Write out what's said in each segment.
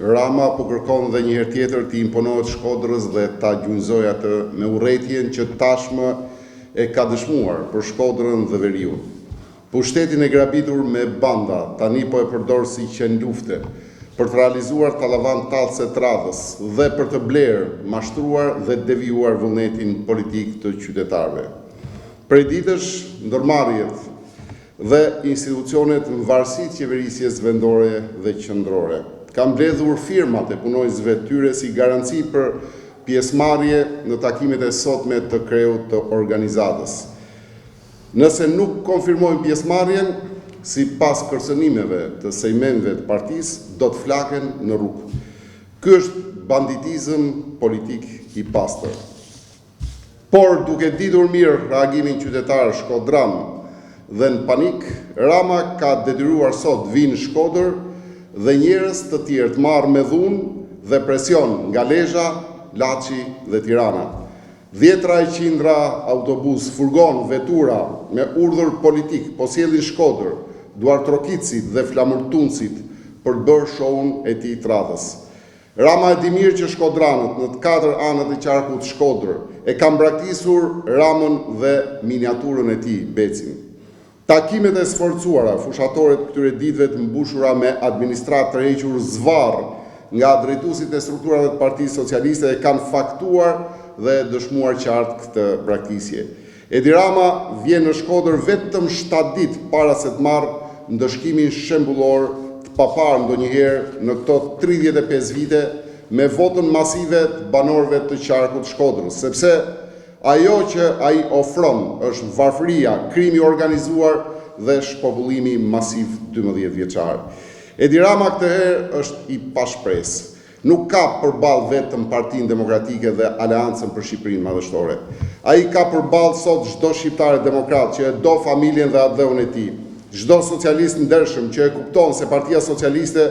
Rama po kërkon dhe një herë tjetër të imponohet Shkodrës dhe ta gjunjëzoj atë me urrëtitjen që tashmë e ka dëshmuar për Shkodrën dhe Veriun. Pushtetin e grabitur me banda tani po e përdor si qen lufte për të realizuar tallavan tallse të radhës dhe për të blerë, mashtruar dhe devijuar vullnetin politik të qytetarëve. Prej ditësh, ndërmarrjet dhe institucionet në varësi të qeverisjes vendore dhe qendrore kam mbledhur firmat e punojësve tyre si garanci për pjesëmarrje në takimet e sotme të kreut të organizatës. Nëse nuk konfirmojnë pjesëmarrjen, sipas kërcënimeve të sejmenëve të partisë, do të flaken në rrugë. Ky është banditizëm politik i pastër. Por duke ditur mirë reagimin qytetar shkodran dhe në panik, Rama ka detyruar sot vinë në Shkodër dhe njerëz të tjerë të marrë me dhunë dhe presion nga Lezhë, Laçi dhe Tirana. Dhjetra e qindra autobus, furgon, vetura me urdhër politik po sjellin Shkodër, duartrokitësit dhe flamurtuncit për të bërë shohun e tij të radhës. Rama e di mirë që shkodranët në të 4 anët e qarkut Shkodër e kanë braktisur Ramën dhe miniaturën e tij, Becin. Takimet e sforcuara fushatore të këtyre ditëve të mbushura me administratë të hequr zvarr nga drejtuesit e strukturave të Partisë Socialiste e kanë faktuar dhe dëshmuar qartë këtë braktisje. Edi Rama vjen në Shkodër vetëm 7 ditë para se të marrë ndëshkimin shembullor të paparë ndonjëherë në këto 35 vite me votën masive të banorëve të qarkut Shkodrës, sepse ajo që ai ofron është varfëria, krimi organizuar dhe shpopullimi masiv 12 vjeçar. Edi Rama këtë herë është i pashpresë. Nuk ka përballë vetëm Partinë Demokratike dhe Aleancën për Shqipërinë Madhështore. Ai ka përballë sot çdo shqiptar demokrat që e do familjen dhe atdheun e tij. Çdo socialist ndershëm që e kupton se Partia Socialiste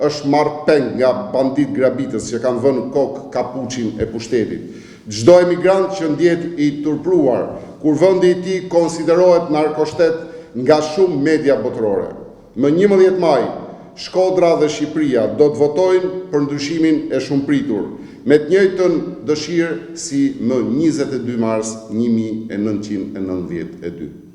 është marrë peng nga bandit grabitës që kanë vënë kokë kapuçin e pushtetit. Çdo emigrant që ndjet i turpruar, kur vendi i tij konsiderohet narkoshtet nga shumë media botërore. Më 11 maj, Shkodra dhe Shqipëria do të votojnë për ndryshimin e shumëpritur, me të njëjtën dëshirë si më 22 mars 1992.